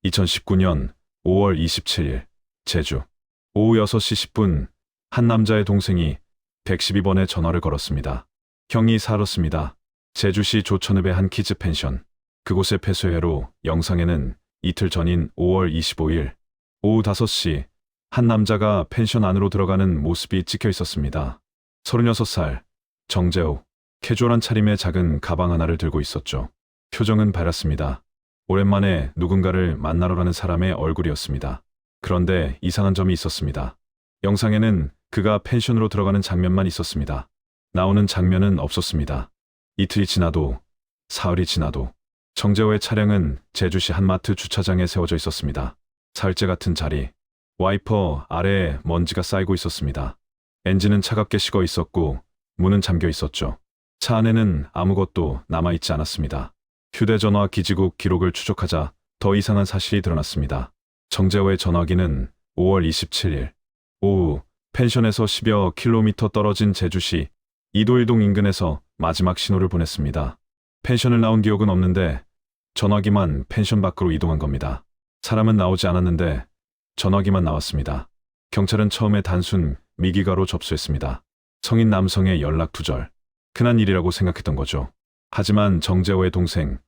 2019년 5월 27일 제주 오후 6시 10분 한 남자의 동생이 112번에 전화를 걸었습니다. 형이 살았습니다. 제주시 조천읍의 한 키즈 펜션. 그곳의 폐쇄회로 영상에는 이틀 전인 5월 25일 오후 5시 한 남자가 펜션 안으로 들어가는 모습이 찍혀 있었습니다. 36살 정재호. 캐주얼한 차림의 작은 가방 하나를 들고 있었죠. 표정은 밝았습니다. 오랜만에 누군가를 만나러 가는 사람의 얼굴이었습니다. 그런데 이상한 점이 있었습니다. 영상에는 그가 펜션으로 들어가는 장면만 있었습니다. 나오는 장면은 없었습니다. 이틀이 지나도 사흘이 지나도 정재호의 차량은 제주시 한 마트 주차장에 세워져 있었습니다. 사흘째 같은 자리, 와이퍼 아래에 먼지가 쌓이고 있었습니다. 엔진은 차갑게 식어 있었고 문은 잠겨 있었죠. 차 안에는 아무것도 남아있지 않았습니다. 휴대전화 기지국 기록을 추적하자 더 이상한 사실이 드러났습니다. 정재호의 전화기는 5월 27일 오후 펜션에서 10여 킬로미터 떨어진 제주시 이도일동 인근에서 마지막 신호를 보냈습니다. 펜션을 나온 기억은 없는데 전화기만 펜션 밖으로 이동한 겁니다. 사람은 나오지 않았는데 전화기만 나왔습니다. 경찰은 처음에 단순 미기가로 접수했습니다. 성인 남성의 연락 두절. 흔한 일이라고 생각했던 거죠. 하지만 정재호의 동생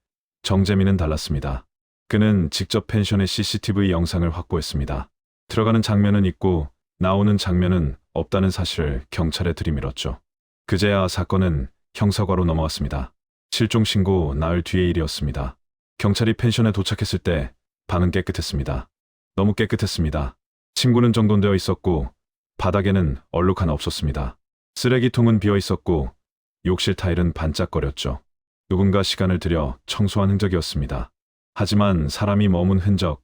정재민은 달랐습니다. 그는 직접 펜션의 CCTV 영상을 확보했습니다. 들어가는 장면은 있고 나오는 장면은 없다는 사실을 경찰에 들이밀었죠. 그제야 사건은 형사과로 넘어왔습니다. 실종 신고 나흘 뒤의 일이었습니다. 경찰이 펜션에 도착했을 때 방은 깨끗했습니다. 너무 깨끗했습니다. 침구는 정돈되어 있었고 바닥에는 얼룩 하나 없었습니다. 쓰레기통은 비어 있었고 욕실 타일은 반짝거렸죠. 누군가 시간을 들여 청소한 흔적이었습니다. 하지만 사람이 머문 흔적,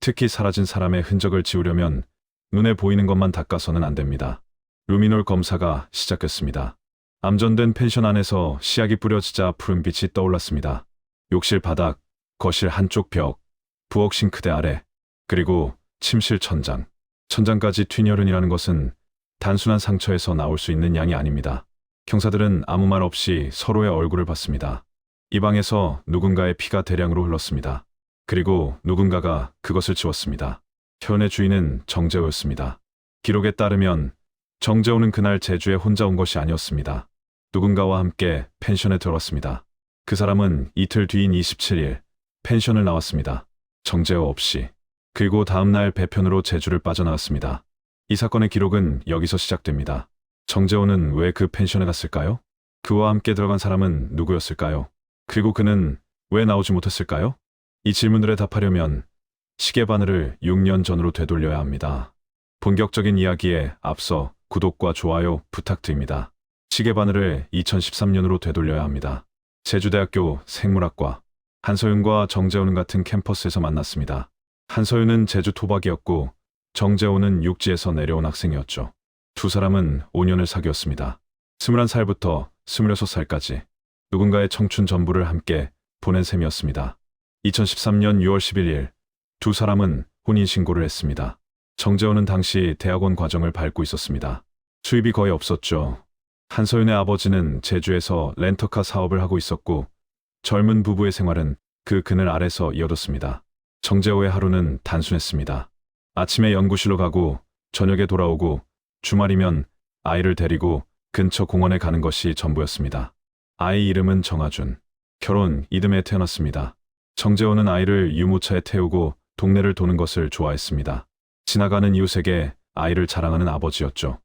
특히 사라진 사람의 흔적을 지우려면 눈에 보이는 것만 닦아서는 안 됩니다. 루미놀 검사가 시작됐습니다. 암전된 펜션 안에서 시약이 뿌려지자 푸른빛이 떠올랐습니다. 욕실 바닥, 거실 한쪽 벽, 부엌 싱크대 아래, 그리고 침실 천장. 천장까지 튀녀른이라는 것은 단순한 상처에서 나올 수 있는 양이 아닙니다. 경사들은 아무 말 없이 서로의 얼굴을 봤습니다. 이 방에서 누군가의 피가 대량으로 흘렀습니다. 그리고 누군가가 그것을 지웠습니다. 현의 주인은 정재호였습니다. 기록에 따르면 정재호는 그날 제주에 혼자 온 것이 아니었습니다. 누군가와 함께 펜션에 들어왔습니다. 그 사람은 이틀 뒤인 27일 펜션을 나왔습니다. 정재호 없이. 그리고 다음날 배편으로 제주를 빠져나왔습니다. 이 사건의 기록은 여기서 시작됩니다. 정재호는 왜 그 펜션에 갔을까요? 그와 함께 들어간 사람은 누구였을까요? 그리고 그는 왜 나오지 못했을까요? 이 질문들에 답하려면 시계 바늘을 6년 전으로 되돌려야 합니다. 본격적인 이야기에 앞서 구독과 좋아요 부탁드립니다. 시계 바늘을 2013년으로 되돌려야 합니다. 제주대학교 생물학과 한서윤과 정재호는 같은 캠퍼스에서 만났습니다. 한서윤은 제주 토박이었고 정재호는 육지에서 내려온 학생이었죠. 두 사람은 5년을 사귀었습니다. 21살부터 26살까지 누군가의 청춘 전부를 함께 보낸 셈이었습니다. 2013년 6월 11일 두 사람은 혼인신고를 했습니다. 정재호는 당시 대학원 과정을 밟고 있었습니다. 수입이 거의 없었죠. 한서윤의 아버지는 제주에서 렌터카 사업을 하고 있었고 젊은 부부의 생활은 그 그늘 아래서 이어졌습니다. 정재호의 하루는 단순했습니다. 아침에 연구실로 가고 저녁에 돌아오고 주말이면 아이를 데리고 근처 공원에 가는 것이 전부였습니다. 아이 이름은 정아준. 결혼 이듬해 태어났습니다. 정재호는 아이를 유모차에 태우고 동네를 도는 것을 좋아했습니다. 지나가는 이웃에게 아이를 자랑하는 아버지였죠.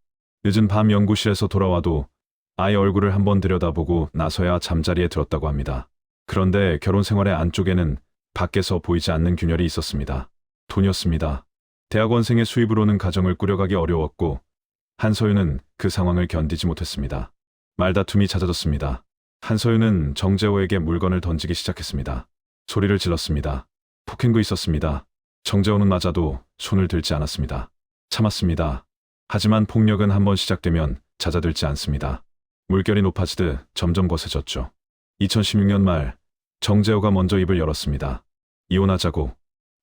늦은 밤 연구실에서 돌아와도 아이 얼굴을 한번 들여다보고 나서야 잠자리에 들었다고 합니다. 그런데 결혼 생활의 안쪽에는 밖에서 보이지 않는 균열이 있었습니다. 돈이었습니다. 대학원생의 수입으로는 가정을 꾸려가기 어려웠고 한서윤은 그 상황을 견디지 못했습니다. 말다툼이 잦아졌습니다. 한서윤은 정재호에게 물건을 던지기 시작했습니다. 소리를 질렀습니다. 폭행도 있었습니다. 정재호는 맞아도 손을 들지 않았습니다. 참았습니다. 하지만 폭력은 한번 시작되면 잦아들지 않습니다. 물결이 높아지듯 점점 거세졌죠. 2016년 말 정재호가 먼저 입을 열었습니다. 이혼하자고.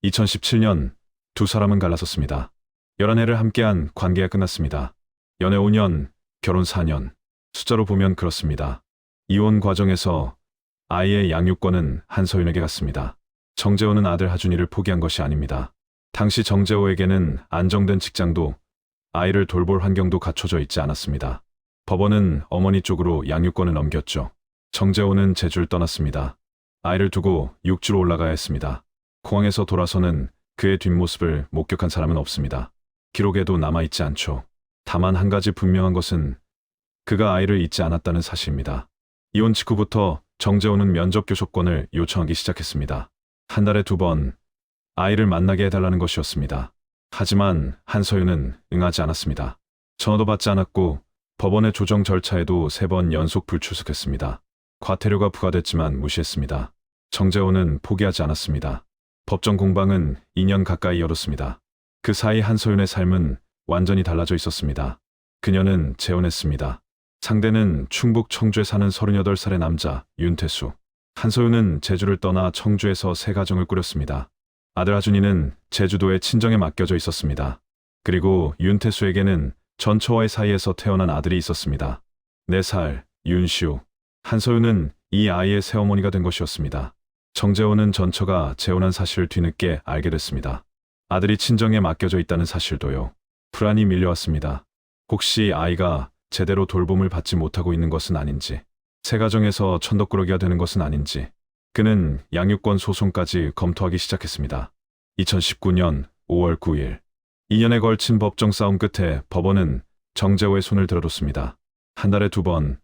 2017년 두 사람은 갈라섰습니다. 11해를 함께한 관계가 끝났습니다. 연애 5년, 결혼 4년. 숫자로 보면 그렇습니다. 이혼 과정에서 아이의 양육권은 한서윤에게 갔습니다. 정재호는 아들 하준이를 포기한 것이 아닙니다. 당시 정재호에게는 안정된 직장도 아이를 돌볼 환경도 갖춰져 있지 않았습니다. 법원은 어머니 쪽으로 양육권을 넘겼죠. 정재호는 제주를 떠났습니다. 아이를 두고 육지로 올라가야 했습니다. 공항에서 돌아서는 그의 뒷모습을 목격한 사람은 없습니다. 기록에도 남아있지 않죠. 다만 한 가지 분명한 것은 그가 아이를 잊지 않았다는 사실입니다. 이혼 직후부터 정재호는 면접 교섭권을 요청하기 시작했습니다. 한 달에 2번 아이를 만나게 해달라는 것이었습니다. 하지만 한서윤은 응하지 않았습니다. 전화도 받지 않았고 법원의 조정 절차에도 3번 연속 불출석했습니다. 과태료가 부과됐지만 무시했습니다. 정재호는 포기하지 않았습니다. 법정 공방은 2년 가까이 이어졌습니다. 그 사이 한서윤의 삶은 완전히 달라져 있었습니다. 그녀는 재혼했습니다. 상대는 충북 청주에 사는 38살의 남자 윤태수. 한서윤은 제주를 떠나 청주에서 새 가정을 꾸렸습니다. 아들 하준이는 제주도의 친정에 맡겨져 있었습니다. 그리고 윤태수에게는 전처와의 사이에서 태어난 아들이 있었습니다. 4살 윤시우. 한서윤은 이 아이의 새어머니가 된 것이었습니다. 정재호는 전처가 재혼한 사실을 뒤늦게 알게 됐습니다. 아들이 친정에 맡겨져 있다는 사실도요. 불안이 밀려왔습니다. 혹시 아이가 제대로 돌봄을 받지 못하고 있는 것은 아닌지, 새 가정에서 천덕꾸러기가 되는 것은 아닌지, 그는 양육권 소송까지 검토하기 시작했습니다. 2019년 5월 9일, 2년에 걸친 법정 싸움 끝에 법원은 정재호의 손을 들어줬습니다. 한 달에 2번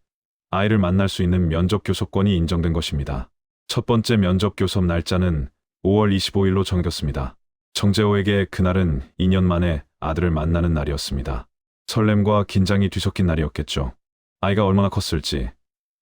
아이를 만날 수 있는 면접 교섭권이 인정된 것입니다. 첫 번째 면접 교섭 날짜는 5월 25일로 정해졌습니다. 정재호에게 그날은 2년 만에 아들을 만나는 날이었습니다. 설렘과 긴장이 뒤섞인 날이었겠죠. 아이가 얼마나 컸을지,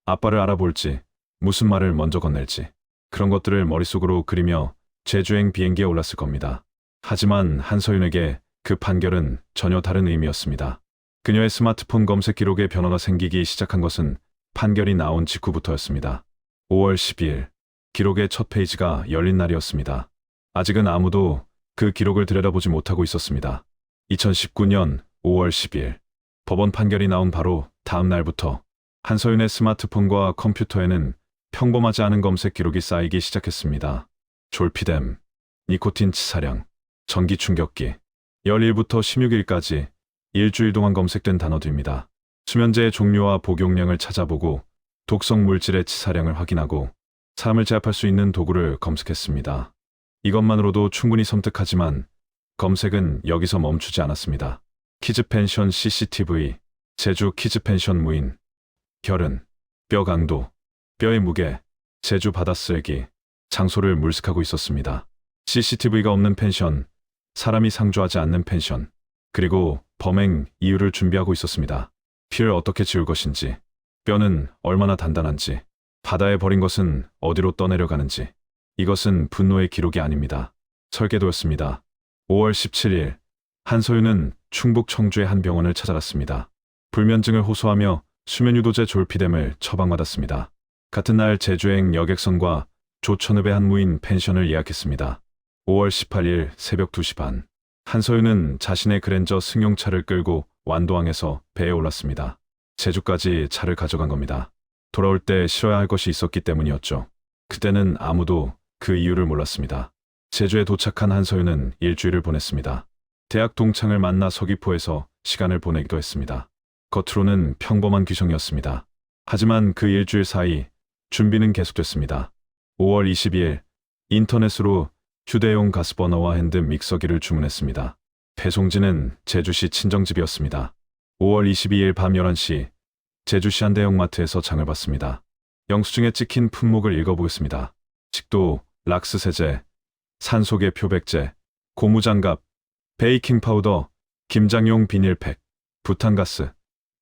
아빠를 알아볼지, 무슨 말을 먼저 건넬지, 그런 것들을 머릿속으로 그리며 제주행 비행기에 올랐을 겁니다. 하지만 한서윤에게 그 판결은 전혀 다른 의미였습니다. 그녀의 스마트폰 검색 기록에 변화가 생기기 시작한 것은 판결이 나온 직후부터였습니다. 5월 12일, 기록의 첫 페이지가 열린 날이었습니다. 아직은 아무도 그 기록을 들여다보지 못하고 있었습니다. 2019년 5월 10일, 법원 판결이 나온 바로 다음 날부터 한서윤의 스마트폰과 컴퓨터에는 평범하지 않은 검색 기록이 쌓이기 시작했습니다. 졸피뎀, 니코틴 치사량, 전기 충격기, 열일부터 16일까지 일주일 동안 검색된 단어들입니다. 수면제의 종류와 복용량을 찾아보고 독성 물질의 치사량을 확인하고 사람을 제압할 수 있는 도구를 검색했습니다. 이것만으로도 충분히 섬뜩하지만 검색은 여기서 멈추지 않았습니다. 키즈펜션 CCTV, 제주 키즈펜션 무인, 결은, 뼈 강도, 뼈의 무게, 제주 바닷쓰레기, 장소를 물색하고 있었습니다. CCTV가 없는 펜션, 사람이 상주하지 않는 펜션, 그리고 범행 이유를 준비하고 있었습니다. 피를 어떻게 지울 것인지, 뼈는 얼마나 단단한지, 바다에 버린 것은 어디로 떠내려가는지. 이것은 분노의 기록이 아닙니다. 설계도였습니다. 5월 17일, 한서윤은 충북 청주의 한 병원을 찾아갔습니다. 불면증을 호소하며 수면유도제 졸피뎀을 처방받았습니다. 같은 날 제주행 여객선과 조천읍의 한 무인 펜션을 예약했습니다. 5월 18일 새벽 2시 반, 한서윤은 자신의 그랜저 승용차를 끌고 완도항에서 배에 올랐습니다. 제주까지 차를 가져간 겁니다. 돌아올 때 실어야 할 것이 있었기 때문이었죠. 그때는 아무도 그 이유를 몰랐습니다. 제주에 도착한 한서윤은 일주일을 보냈습니다. 대학 동창을 만나 서귀포에서 시간을 보내기도 했습니다. 겉으로는 평범한 규정이었습니다. 하지만 그 일주일 사이 준비는 계속됐습니다. 5월 22일, 인터넷으로 휴대용 가스버너와 핸드 믹서기를 주문했습니다. 배송지는 제주시 친정집이었습니다. 5월 22일 밤 11시, 제주시 한 대형마트에서 장을 봤습니다. 영수증에 찍힌 품목을 읽어보겠습니다. 식도, 락스 세제, 산소계 표백제, 고무장갑, 베이킹 파우더, 김장용 비닐팩, 부탄가스,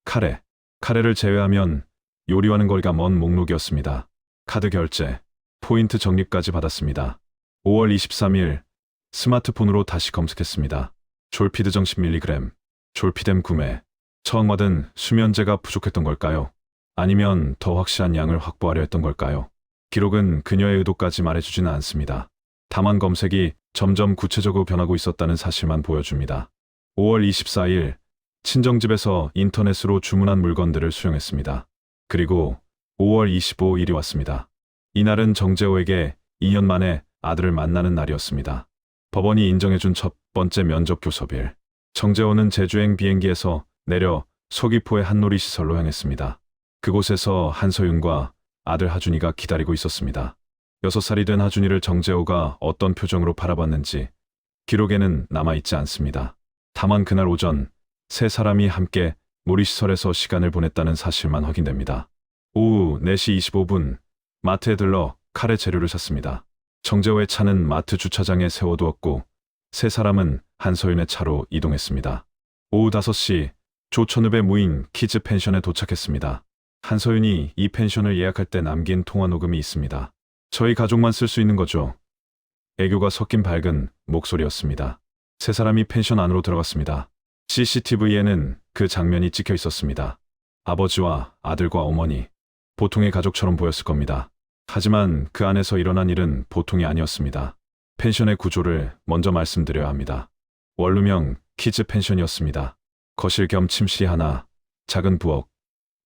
카레. 카레를 제외하면 요리와는 거리가 먼 목록이었습니다. 카드 결제, 포인트 적립까지 받았습니다. 5월 23일, 스마트폰으로 다시 검색했습니다. 졸피드정 10mg, 졸피뎀 구매. 처음 받은 수면제가 부족했던 걸까요? 아니면 더 확실한 양을 확보하려 했던 걸까요? 기록은 그녀의 의도까지 말해주지는 않습니다. 다만 검색이 점점 구체적으로 변하고 있었다는 사실만 보여줍니다. 5월 24일, 친정집에서 인터넷으로 주문한 물건들을 수령했습니다. 그리고 5월 25일이 왔습니다. 이날은 정재호에게 2년 만에 아들을 만나는 날이었습니다. 법원이 인정해준 첫 번째 면접 교섭일. 정재호는 제주행 비행기에서 내려 서귀포의 한 놀이시설로 향했습니다. 그곳에서 한서윤과 아들 하준이가 기다리고 있었습니다. 6살이 된 하준이를 정재호가 어떤 표정으로 바라봤는지 기록에는 남아있지 않습니다. 다만 그날 오전 세 사람이 함께 놀이시설에서 시간을 보냈다는 사실만 확인됩니다. 오후 4시 25분 마트에 들러 카레 재료를 샀습니다. 정재호의 차는 마트 주차장에 세워두었고 세 사람은 한서윤의 차로 이동했습니다. 오후 5시 조천읍의 무인 키즈 펜션에 도착했습니다. 한서윤이 이 펜션을 예약할 때 남긴 통화 녹음이 있습니다. 저희 가족만 쓸 수 있는 거죠. 애교가 섞인 밝은 목소리였습니다. 세 사람이 펜션 안으로 들어갔습니다. CCTV에는 그 장면이 찍혀 있었습니다. 아버지와 아들과 어머니, 보통의 가족처럼 보였을 겁니다. 하지만 그 안에서 일어난 일은 보통이 아니었습니다. 펜션의 구조를 먼저 말씀드려야 합니다. 원룸형 키즈 펜션이었습니다. 거실 겸 침실이 하나, 작은 부엌,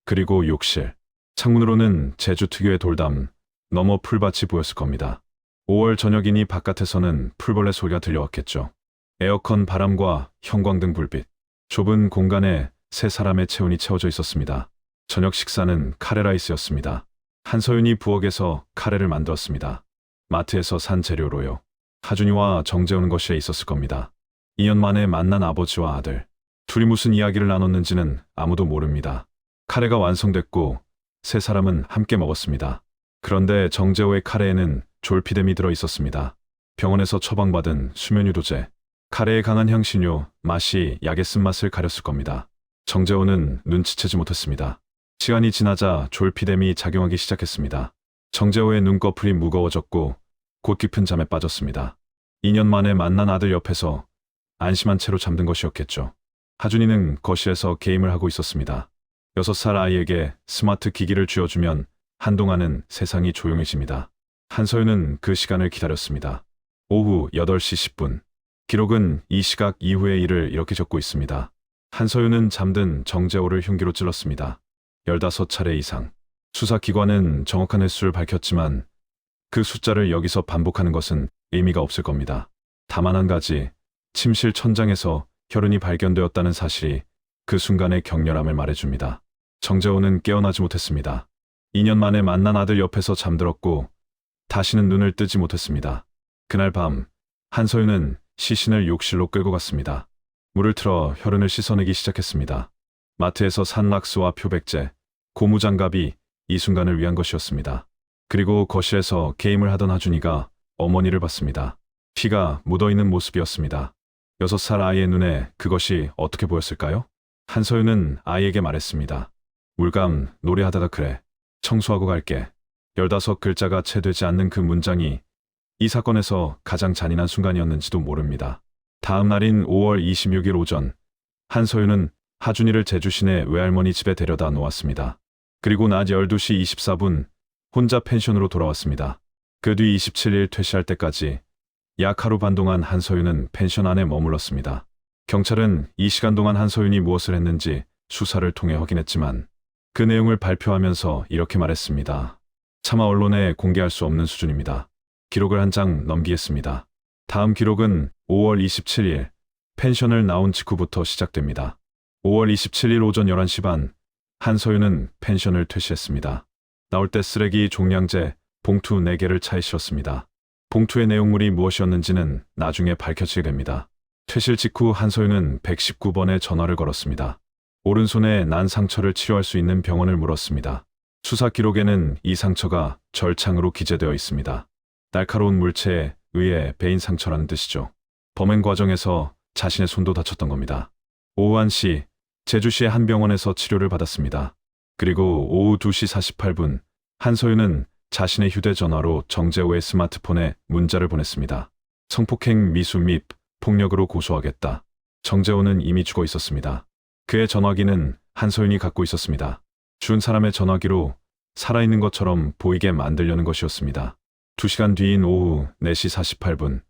그리고 욕실. 창문으로는 제주 특유의 돌담, 너머 풀밭이 보였을 겁니다. 5월 저녁이니 바깥에서는 풀벌레 소리가 들려왔겠죠. 에어컨 바람과 형광등 불빛. 좁은 공간에 세 사람의 체온이 채워져 있었습니다. 저녁 식사는 카레라이스였습니다. 한서윤이 부엌에서 카레를 만들었습니다. 마트에서 산 재료로요. 하준이와 정재호는 거실에 있었을 겁니다. 2년 만에 만난 아버지와 아들. 둘이 무슨 이야기를 나눴는지는 아무도 모릅니다. 카레가 완성됐고 세 사람은 함께 먹었습니다. 그런데 정재호의 카레에는 졸피뎀이 들어 있었습니다. 병원에서 처방받은 수면유도제. 카레의 강한 향신료, 맛이 약의 쓴맛을 가렸을 겁니다. 정재호는 눈치채지 못했습니다. 시간이 지나자 졸피뎀이 작용하기 시작했습니다. 정재호의 눈꺼풀이 무거워졌고 곧 깊은 잠에 빠졌습니다. 2년 만에 만난 아들 옆에서 안심한 채로 잠든 것이었겠죠. 하준이는 거실에서 게임을 하고 있었습니다. 6살 아이에게 스마트 기기를 쥐어주면 한동안은 세상이 조용해집니다. 한서윤은 그 시간을 기다렸습니다. 오후 8시 10분. 기록은 이 시각 이후의 일을 이렇게 적고 있습니다. 한서윤은 잠든 정재호를 흉기로 찔렀습니다. 15차례 이상. 수사기관은 정확한 횟수를 밝혔지만 그 숫자를 여기서 반복하는 것은 의미가 없을 겁니다. 다만 한 가지, 침실 천장에서 혈흔이 발견되었다는 사실이 그 순간의 격렬함을 말해줍니다. 정재호는 깨어나지 못했습니다. 2년 만에 만난 아들 옆에서 잠들었고 다시는 눈을 뜨지 못했습니다. 그날 밤 한서윤은 시신을 욕실로 끌고 갔습니다. 물을 틀어 혈흔을 씻어내기 시작했습니다. 마트에서 산 락스와 표백제, 고무장갑이 이 순간을 위한 것이었습니다. 그리고 거실에서 게임을 하던 하준이가 어머니를 봤습니다. 피가 묻어있는 모습이었습니다. 6살 아이의 눈에 그것이 어떻게 보였을까요? 한서윤은 아이에게 말했습니다. 물감 노래하다가 그래. 청소하고 갈게. 15글자가 채 되지 않는 그 문장이 이 사건에서 가장 잔인한 순간이었는지도 모릅니다. 다음 날인 5월 26일 오전, 한서윤은 하준이를 제주시내 외할머니 집에 데려다 놓았습니다. 그리고 낮 12시 24분 혼자 펜션으로 돌아왔습니다. 그 뒤 27일 퇴실할 때까지 약 하루 반 동안 한서윤은 펜션 안에 머물렀습니다. 경찰은 이 시간 동안 한서윤이 무엇을 했는지 수사를 통해 확인했지만 그 내용을 발표하면서 이렇게 말했습니다. 차마 언론에 공개할 수 없는 수준입니다. 기록을 한 장 넘기겠습니다. 다음 기록은 5월 27일 펜션을 나온 직후부터 시작됩니다. 5월 27일 오전 11시 반 한서윤은 펜션을 퇴실했습니다. 나올 때 쓰레기 종량제 봉투 4개를 차에 실었습니다. 봉투의 내용물이 무엇이었는지는 나중에 밝혀지게 됩니다. 퇴실 직후 한서윤은 119번에 전화를 걸었습니다. 오른손에 난 상처를 치료할 수 있는 병원을 물었습니다. 수사 기록에는 이 상처가 절창으로 기재되어 있습니다. 날카로운 물체에 의해 베인 상처라는 뜻이죠. 범행 과정에서 자신의 손도 다쳤던 겁니다. 오후 1시 제주시의 한 병원에서 치료를 받았습니다. 그리고 오후 2시 48분 한서윤은 자신의 휴대전화로 정재호의 스마트폰에 문자를 보냈습니다. 성폭행 미수 및 폭력으로 고소하겠다. 정재호는 이미 죽어 있었습니다. 그의 전화기는 한서윤이 갖고 있었습니다. 준 사람의 전화기로 살아있는 것처럼 보이게 만들려는 것이었습니다. 2시간 뒤인 오후 4시 48분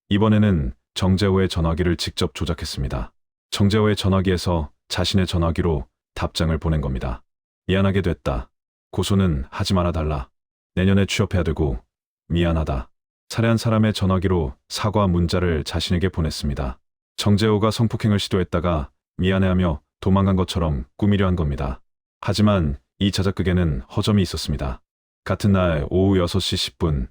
이번에는 정재호의 전화기를 직접 조작했습니다. 정재호의 전화기에서 자신의 전화기로 답장을 보낸 겁니다. 미안하게 됐다. 고소는 하지 말아달라. 내년에 취업해야 되고 미안하다. 살해한 사람의 전화기로 사과 문자를 자신에게 보냈습니다. 정재호가 성폭행을 시도했다가 미안해하며 도망간 것처럼 꾸미려 한 겁니다. 하지만 이 자작극에는 허점이 있었습니다. 같은 날 오후 6시 10분,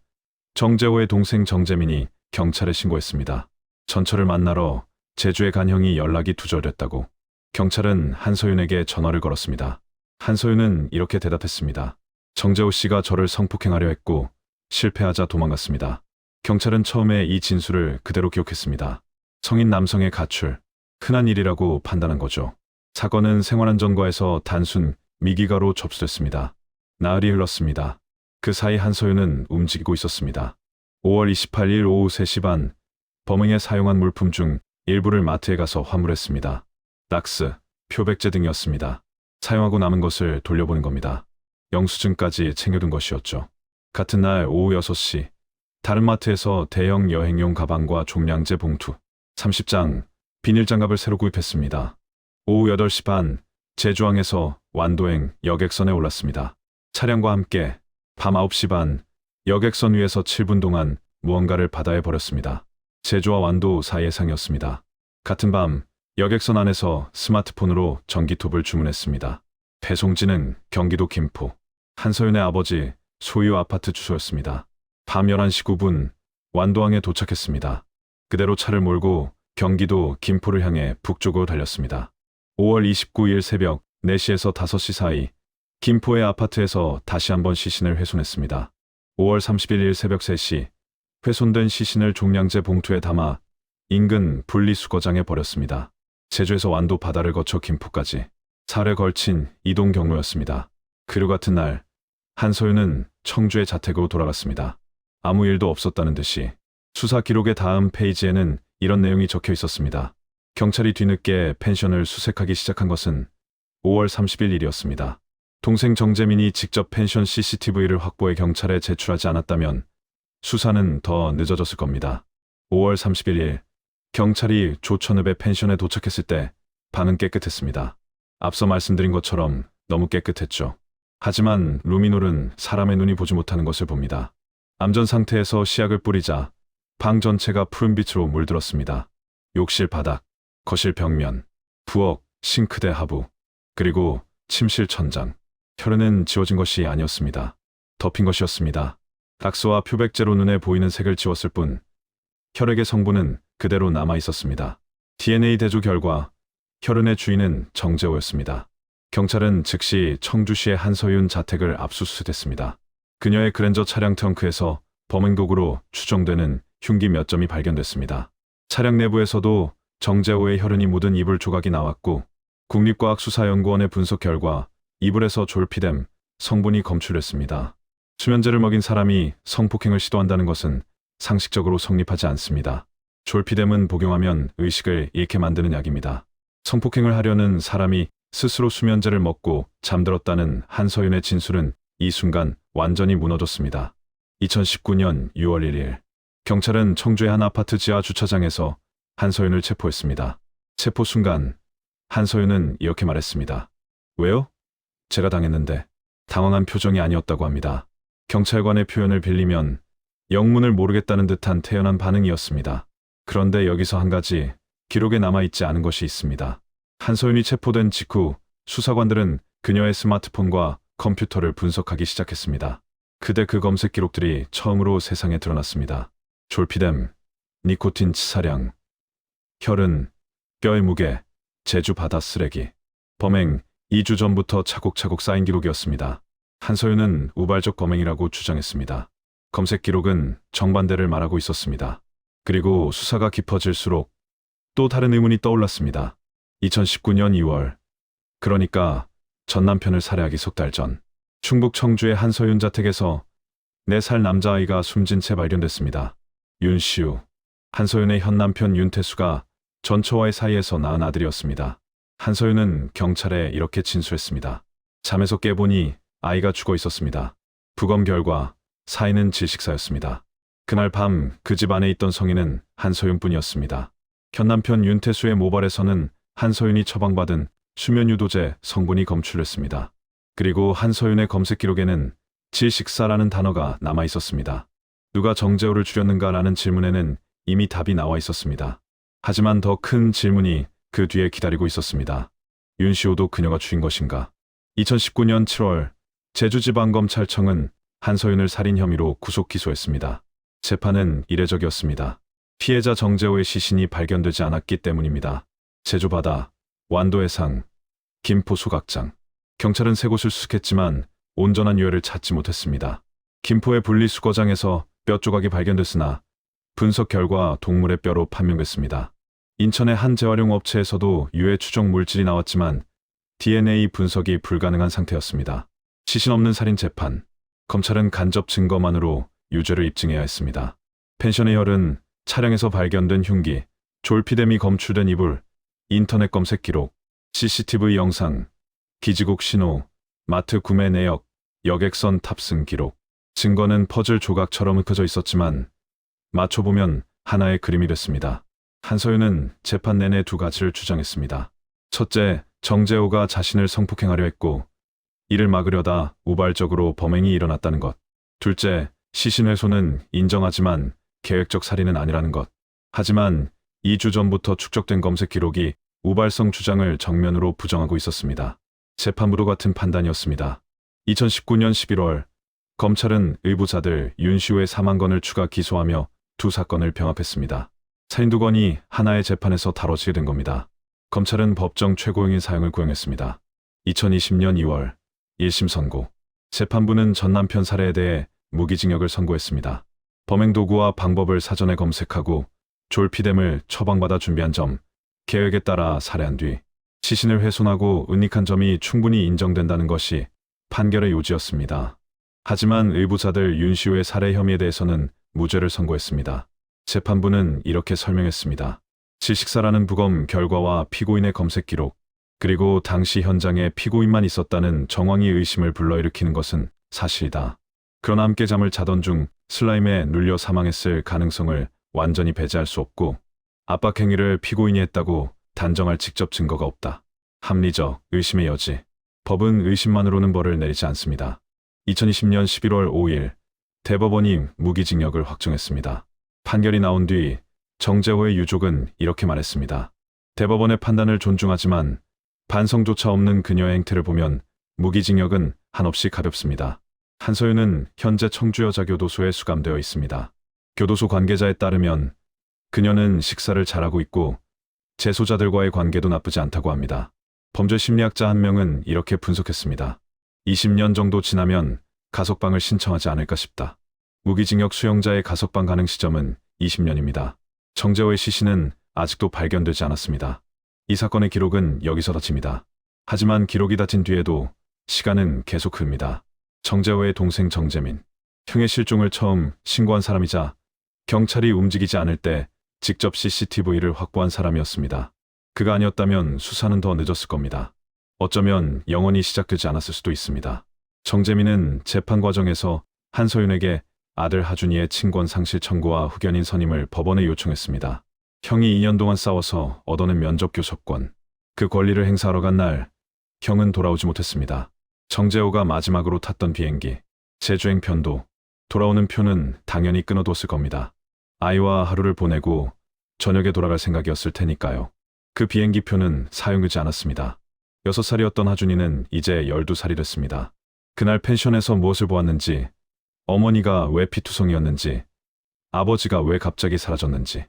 정재호의 동생 정재민이 경찰에 신고했습니다. 전처를 만나러 제주에 간 형이 연락이 두절됐다고. 경찰은 한서윤에게 전화를 걸었습니다. 한서윤은 이렇게 대답했습니다. 정재호 씨가 저를 성폭행하려 했고 실패하자 도망갔습니다. 경찰은 처음에 이 진술을 그대로 기억했습니다. 성인 남성의 가출, 흔한 일이라고 판단한 거죠. 사건은 생활안전과에서 단순 미기가로 접수됐습니다. 나흘이 흘렀습니다. 그 사이 한서윤은 움직이고 있었습니다. 5월 28일 오후 3시 반, 범행에 사용한 물품 중 일부를 마트에 가서 환불했습니다. 락스, 표백제 등이었습니다. 사용하고 남은 것을 돌려보는 겁니다. 영수증까지 챙겨둔 것이었죠. 같은 날 오후 6시, 다른 마트에서 대형 여행용 가방과 종량제 봉투, 30장, 비닐장갑을 새로 구입했습니다. 오후 8시 반, 제주항에서 완도행 여객선에 올랐습니다. 차량과 함께 밤 9시 반, 여객선 위에서 7분 동안 무언가를 바다에 버렸습니다. 제주와 완도 사이의 상이었습니다. 같은 밤, 여객선 안에서 스마트폰으로 전기톱을 주문했습니다. 배송지는 경기도 김포, 한서윤의 아버지 소유 아파트 주소였습니다. 밤 11시 9분, 완도항에 도착했습니다. 그대로 차를 몰고 경기도 김포를 향해 북쪽으로 달렸습니다. 5월 29일 새벽 4시에서 5시 사이, 김포의 아파트에서 다시 한번 시신을 훼손했습니다. 5월 31일 새벽 3시, 훼손된 시신을 종량제 봉투에 담아 인근 분리수거장에 버렸습니다. 제주에서 완도 바다를 거쳐 김포까지 사흘에 걸친 이동 경로였습니다. 그리고 같은 날, 한서윤은 청주의 자택으로 돌아갔습니다. 아무 일도 없었다는 듯이. 수사 기록의 다음 페이지에는 이런 내용이 적혀 있었습니다. 경찰이 뒤늦게 펜션을 수색하기 시작한 것은 5월 30일 일이었습니다. 동생 정재민이 직접 펜션 CCTV를 확보해 경찰에 제출하지 않았다면 수사는 더 늦어졌을 겁니다. 5월 31일, 경찰이 조천읍의 펜션에 도착했을 때 방은 깨끗했습니다. 앞서 말씀드린 것처럼 너무 깨끗했죠. 하지만 루미놀은 사람의 눈이 보지 못하는 것을 봅니다. 암전 상태에서 시약을 뿌리자 방 전체가 푸른빛으로 물들었습니다. 욕실 바닥, 거실 벽면, 부엌, 싱크대 하부, 그리고 침실 천장. 혈흔은 지워진 것이 아니었습니다. 덮인 것이었습니다. 락스와 표백제로 눈에 보이는 색을 지웠을 뿐 혈액의 성분은 그대로 남아 있었습니다. DNA 대조 결과 혈흔의 주인은 정재호였습니다. 경찰은 즉시 청주시의 한서윤 자택을 압수수색했습니다. 그녀의 그랜저 차량 트렁크에서 범행 도구로 추정되는 흉기 몇 점이 발견됐습니다. 차량 내부에서도 정재호의 혈흔이 묻은 이불 조각이 나왔고 국립과학수사연구원의 분석 결과 이불에서 졸피뎀 성분이 검출됐습니다. 수면제를 먹인 사람이 성폭행을 시도한다는 것은 상식적으로 성립하지 않습니다. 졸피뎀은 복용하면 의식을 잃게 만드는 약입니다. 성폭행을 하려는 사람이 스스로 수면제를 먹고 잠들었다는 한서윤의 진술은 이 순간 완전히 무너졌습니다. 2019년 6월 1일, 경찰은 청주의 한 아파트 지하 주차장에서 한서윤을 체포했습니다. 체포 순간 한서윤은 이렇게 말했습니다. 왜요? 제가 당했는데. 당황한 표정이 아니었다고 합니다. 경찰관의 표현을 빌리면 영문을 모르겠다는 듯한 태연한 반응이었습니다. 그런데 여기서 한 가지 기록에 남아있지 않은 것이 있습니다. 한서윤이 체포된 직후 수사관들은 그녀의 스마트폰과 컴퓨터를 분석하기 시작했습니다. 그때 그 검색 기록들이 처음으로 세상에 드러났습니다. 졸피뎀, 니코틴 치사량, 혈흔, 뼈의 무게, 제주 바다 쓰레기. 범행 2주 전부터 차곡차곡 쌓인 기록이었습니다. 한서윤은 우발적 범행이라고 주장했습니다. 검색 기록은 정반대를 말하고 있었습니다. 그리고 수사가 깊어질수록 또 다른 의문이 떠올랐습니다. 2019년 2월, 그러니까 전 남편을 살해하기 석 달 전, 충북 청주의 한서윤 자택에서 4살 남자아이가 숨진 채 발견됐습니다. 윤시우, 한서윤의 현 남편 윤태수가 전처와의 사이에서 낳은 아들이었습니다. 한서윤은 경찰에 이렇게 진술했습니다. 잠에서 깨보니 아이가 죽어 있었습니다. 부검 결과 사인은 질식사였습니다. 그날 밤 그 집 안에 있던 성인은 한서윤뿐이었습니다. 현 남편 윤태수의 모발에서는 한서윤이 처방받은 수면유도제 성분이 검출됐습니다. 그리고 한서윤의 검색 기록에는 질식사라는 단어가 남아 있었습니다. 누가 정재호를 죽였는가라는 질문에는 이미 답이 나와 있었습니다. 하지만 더 큰 질문이 그 뒤에 기다리고 있었습니다. 윤시호도 그녀가 죽인 것인가? 2019년 7월 제주지방검찰청은 한서윤을 살인 혐의로 구속 기소했습니다. 재판은 이례적이었습니다. 피해자 정재호의 시신이 발견되지 않았기 때문입니다. 제주 바다, 완도 해상, 김포 소각장. 경찰은 세 곳을 수색했지만 온전한 유해를 찾지 못했습니다. 김포의 분리수거장에서 뼈 조각이 발견됐으나 분석 결과 동물의 뼈로 판명됐습니다. 인천의 한 재활용 업체에서도 유해 추정 물질이 나왔지만 DNA 분석이 불가능한 상태였습니다. 시신 없는 살인 재판. 검찰은 간접 증거만으로 유죄를 입증해야 했습니다. 펜션의 혈은 차량에서 발견된 흉기, 졸피뎀이 검출된 이불, 인터넷 검색 기록, CCTV 영상, 기지국 신호, 마트 구매 내역, 여객선 탑승 기록. 증거는 퍼즐 조각처럼 흩어져 있었지만 맞춰보면 하나의 그림이 됐습니다. 한서윤은 재판 내내 두 가지를 주장했습니다. 첫째, 정재호가 자신을 성폭행하려 했고 이를 막으려다 우발적으로 범행이 일어났다는 것. 둘째, 시신 훼손은 인정하지만 계획적 살인은 아니라는 것. 하지만 2주 전부터 축적된 검색 기록이 우발성 주장을 정면으로 부정하고 있었습니다. 재판부도 같은 판단이었습니다. 2019년 11월 검찰은 의부자들 윤시호의 사망건을 추가 기소하며 두 사건을 병합했습니다. 살인 두 건이 하나의 재판에서 다뤄지게 된 겁니다. 검찰은 법정 최고형인 사형을 구형했습니다. 2020년 2월 1심 선고. 재판부는 전 남편 살해에 대해 무기징역을 선고했습니다. 범행 도구와 방법을 사전에 검색하고 졸피뎀을 처방받아 준비한 점, 계획에 따라 살해한 뒤 시신을 훼손하고 은닉한 점이 충분히 인정된다는 것이 판결의 요지였습니다. 하지만 의부자들 윤시호의 살해 혐의에 대해서는 무죄를 선고했습니다. 재판부는 이렇게 설명했습니다. 질식사라는 부검 결과와 피고인의 검색 기록, 그리고 당시 현장에 피고인만 있었다는 정황이 의심을 불러일으키는 것은 사실이다. 그러나 함께 잠을 자던 중 슬라임에 눌려 사망했을 가능성을 완전히 배제할 수 없고 압박 행위를 피고인이 했다고 단정할 직접 증거가 없다. 합리적 의심의 여지. 법은 의심만으로는 벌을 내리지 않습니다. 2020년 11월 5일 대법원이 무기징역을 확정했습니다. 판결이 나온 뒤 정재호의 유족은 이렇게 말했습니다. 대법원의 판단을 존중하지만 반성조차 없는 그녀의 행태를 보면 무기징역은 한없이 가볍습니다. 한서윤은 현재 청주여자교도소에 수감되어 있습니다. 교도소 관계자에 따르면 그녀는 식사를 잘하고 있고 재소자들과의 관계도 나쁘지 않다고 합니다. 범죄 심리학자 한 명은 이렇게 분석했습니다. 20년 정도 지나면 가석방을 신청하지 않을까 싶다. 무기징역 수용자의 가석방 가능 시점은 20년입니다. 정재호의 시신은 아직도 발견되지 않았습니다. 이 사건의 기록은 여기서 닫힙니다. 하지만 기록이 닫힌 뒤에도 시간은 계속 흐릅니다. 정재호의 동생 정재민. 형의 실종을 처음 신고한 사람이자 경찰이 움직이지 않을 때 직접 CCTV를 확보한 사람이었습니다. 그가 아니었다면 수사는 더 늦었을 겁니다. 어쩌면 영원히 시작되지 않았을 수도 있습니다. 정재민은 재판 과정에서 한서윤에게 아들 하준이의 친권 상실 청구와 후견인 선임을 법원에 요청했습니다. 형이 2년 동안 싸워서 얻어낸 면접 교섭권, 그 권리를 행사하러 간 날 형은 돌아오지 못했습니다. 정재호가 마지막으로 탔던 비행기, 제주행 편도, 돌아오는 표는 당연히 끊어뒀을 겁니다. 아이와 하루를 보내고 저녁에 돌아갈 생각이었을 테니까요. 그 비행기 표는 사용되지 않았습니다. 6살이었던 하준이는 이제 12살이 됐습니다. 그날 펜션에서 무엇을 보았는지, 어머니가 왜 피투성이었는지, 아버지가 왜 갑자기 사라졌는지,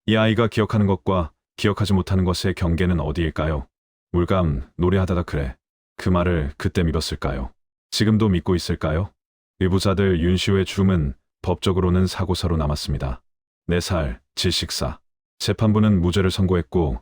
이 아이가 기억하는 것과 기억하지 못하는 것의 경계는 어디일까요? 물감, 노래하다가 그래. 그 말을 그때 믿었을까요? 지금도 믿고 있을까요? 의부자들 윤시호의 죽음은 법적으로는 사고사로 남았습니다. 4살, 질식사. 재판부는 무죄를 선고했고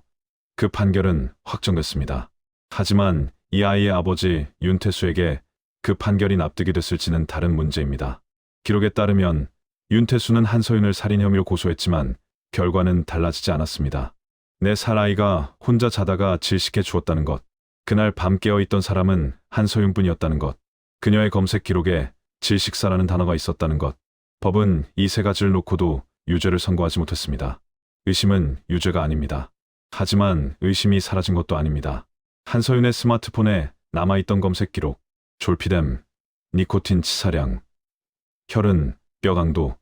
그 판결은 확정됐습니다. 하지만 이 아이의 아버지 윤태수에게 그 판결이 납득이 됐을지는 다른 문제입니다. 기록에 따르면 윤태수는 한서윤을 살인 혐의로 고소했지만 결과는 달라지지 않았습니다. 4살 아이가 혼자 자다가 질식해 죽었다는 것, 그날 밤 깨어있던 사람은 한서윤뿐이었다는 것, 그녀의 검색 기록에 질식사라는 단어가 있었다는 것. 법은 이 세 가지를 놓고도 유죄를 선고하지 못했습니다. 의심은 유죄가 아닙니다. 하지만 의심이 사라진 것도 아닙니다. 한서윤의 스마트폰에 남아있던 검색 기록, 졸피뎀, 니코틴 치사량, 혈흔, 뼈 강도,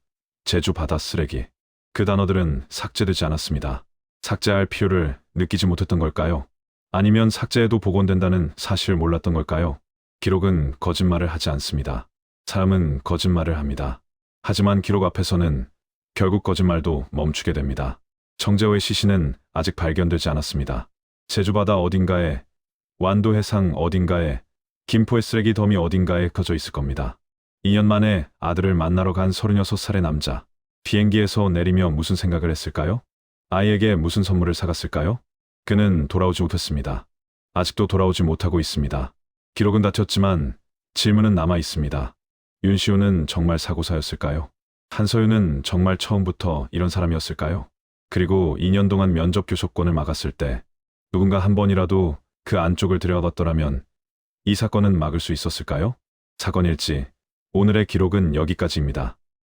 제주 바다 쓰레기. 그 단어들은 삭제되지 않았습니다. 삭제할 필요를 느끼지 못했던 걸까요? 아니면 삭제해도 복원된다는 사실을 몰랐던 걸까요? 기록은 거짓말을 하지 않습니다. 사람은 거짓말을 합니다. 하지만 기록 앞에서는 결국 거짓말도 멈추게 됩니다. 정재호의 시신은 아직 발견되지 않았습니다. 제주바다 어딘가에, 완도 해상 어딘가에, 김포의 쓰레기 더미 어딘가에 커져 있을 겁니다. 2년 만에 아들을 만나러 간 36살의 남자. 비행기에서 내리며 무슨 생각을 했을까요? 아이에게 무슨 선물을 사갔을까요? 그는 돌아오지 못했습니다. 아직도 돌아오지 못하고 있습니다. 기록은 닫혔지만 질문은 남아 있습니다. 윤시호는 정말 사고사였을까요? 한서윤은 정말 처음부터 이런 사람이었을까요? 그리고 2년 동안 면접 교섭권을 막았을 때 누군가 한 번이라도 그 안쪽을 들여다봤더라면 이 사건은 막을 수 있었을까요? 사건 일지. 오늘의 기록은 여기까지입니다.